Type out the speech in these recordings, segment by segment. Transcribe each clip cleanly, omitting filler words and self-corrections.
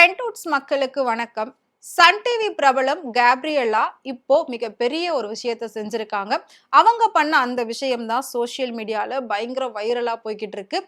ட்ரெண்ட்வுட்ஸ் மக்களுக்கு வணக்கம். Sun TV பிரபலம் கேப்ரியலா இப்போ மிகப்பெரிய ஒரு விஷயத்த செஞ்சிருக்காங்க. அவங்க பண்ண அந்த விஷயம் தான் சோசியல் மீடியால பயங்கர வைரலா போய்க்கிட்டு இருக்கு.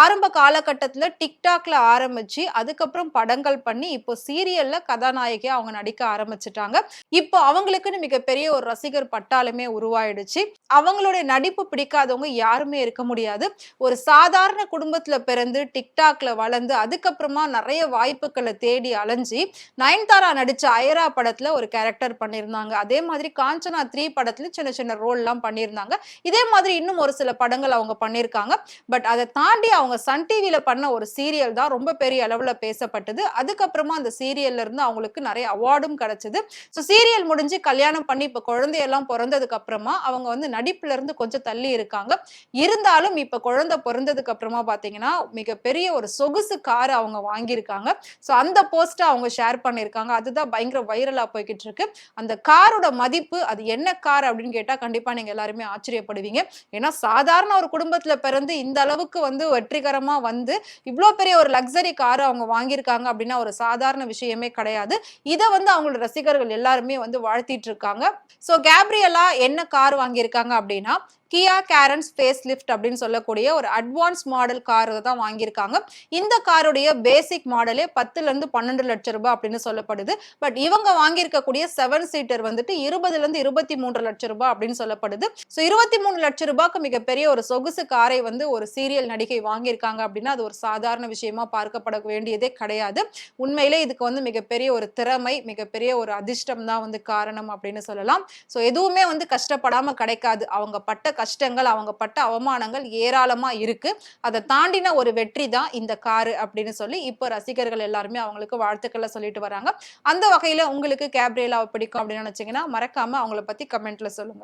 ஆரம்ப காலகட்டத்தில டிக்டாக்ல ஆரம்பிச்சு, அதுக்கப்புறம் படங்கள் பண்ணி, இப்போ சீரியல்ல கதாநாயகியா அவங்க நடிக்க ஆரம்பிச்சுட்டாங்க. இப்போ அவங்களுக்குன்னு மிகப்பெரிய ஒரு ரசிகர் பட்டாளமே உருவாயிடுச்சு. அவங்களுடைய நடிப்பு பிடிக்காதவங்க யாருமே இருக்க முடியாது. ஒரு சாதாரண குடும்பத்தில பிறந்து, டிக்டாக்ல வளர்ந்து, அதுக்கப்புறமா நெறைய வாய்ப்புகள தேடி அலைஞ்சு, நயன்தாரா நடிச்ச அயரா படத்துல ஒரு கேரக்டர் பண்ணியிருந்தாங்க. அதே மாதிரி காஞ்சனா 3 படத்துல சின்ன சின்ன ரோல்லாம் பண்ணியிருந்தாங்க. இதே மாதிரி இன்னும் ஒரு சில படங்கள் அவங்க பண்ணியிருக்காங்க. பட் அத தாண்டி அவங்க சன் டிவில பண்ண ஒரு சீரியல் தான் ரொம்ப பெரிய அளவுல பேசப்பட்டது. அதுக்கப்புறமா அந்த சீரியல்ல இருந்து அவங்களுக்கு நெறைய அவார்டும் கிடைச்சது. சீரியல் முடிஞ்சு கல்யாணம் பண்ணி இப்ப குழந்தையெல்லாம் பொறந்ததுக்கு அப்புறமா அவங்க வந்து நடிப்புல இருந்து கொஞ்சம் தள்ளி இருக்காங்க. இருந்தாலும் இப்ப குழந்தை பொறந்ததுக்கு அப்புறமா பார்த்தீங்கன்னா, மிகப்பெரிய ஒரு சொகுசு கார் அவங்க வாங்கியிருக்காங்க. அந்த போஸ்ட்ட அவங்க ஷேர் பண்ணியிருக்காங்க. அதுதான் பயங்கர வைரலா போய்க்கிட்டு இருக்கு. அந்த காரோட மதிப்பு அது என்ன கார் அப்படின்னு கேட்டா கண்டிப்பா நீங்க எல்லாருமே ஆச்சரியப்படுவீங்க. ஏன்னா சாதாரண ஒரு குடும்பத்துல பிறந்து இந்த அளவுக்கு வந்து வெற்றிகரமா வந்து இவ்ளோ பெரிய ஒரு லக்ஸரி கார் அவங்க வாங்கியிருக்காங்க அப்படின்னா ஒரு சாதாரண விஷயமே கிடையாது. இத வந்து அவங்களோட ரசிகர்கள் எல்லாருமே வந்து வாழ்த்திட்டு இருக்காங்க. கேப்ரியலா என்ன கார் வாங்கியிருக்காங்க அப்படின்னா, கியா கேரன்ஸ் ஃபேஸ் லிஃப்ட் அப்படின்னு சொல்லக்கூடிய ஒரு அட்வான்ஸ் மாடல் கார் தான் வாங்கியிருக்காங்க. இந்த காருடைய பேசிக் மாடலே 10லருந்து 12 லட்சம் ரூபாய் அப்படின்னு சொல்லப்படுது. பட் இவங்க வாங்கியிருக்கக்கூடிய 7 சீட்டர் வந்துட்டு 20லருந்து 23 லட்சம் ரூபாய் அப்படின்னு சொல்லப்படுது. 23 லட்சம் ரூபாய்க்கு மிகப்பெரிய ஒரு சொகுசு காரை வந்து ஒரு சீரியல் நடிகை வாங்கியிருக்காங்க அப்படின்னா அது ஒரு சாதாரண விஷயமா பார்க்கப்பட வேண்டியதே கிடையாது. உண்மையிலே இதுக்கு வந்து மிகப்பெரிய ஒரு திறமை, மிகப்பெரிய ஒரு அதிர்ஷ்டம் தான் வந்து காரணம் அப்படின்னு சொல்லலாம். எதுவுமே வந்து கஷ்டப்படாம கிடைக்காது. அவங்க பட்ட கஷ்டங்கள், அவங்க பட்ட அவமானங்கள் ஏராளமா இருக்கு. அத தாண்டின ஒரு வெற்றி தான் இந்த காரு அப்படின்னு சொல்லி இப்ப ரசிகர்கள் எல்லாருமே அவங்களுக்கு வாழ்த்துக்கள சொல்லிட்டு வராங்க. அந்த வகையில உங்களுக்கு கேப்ரியலாவ பிடிக்கும் அப்படின்னு நினைச்சீங்கன்னா, மறக்காம அவங்கள பத்தி கமெண்ட்ல சொல்லுங்க.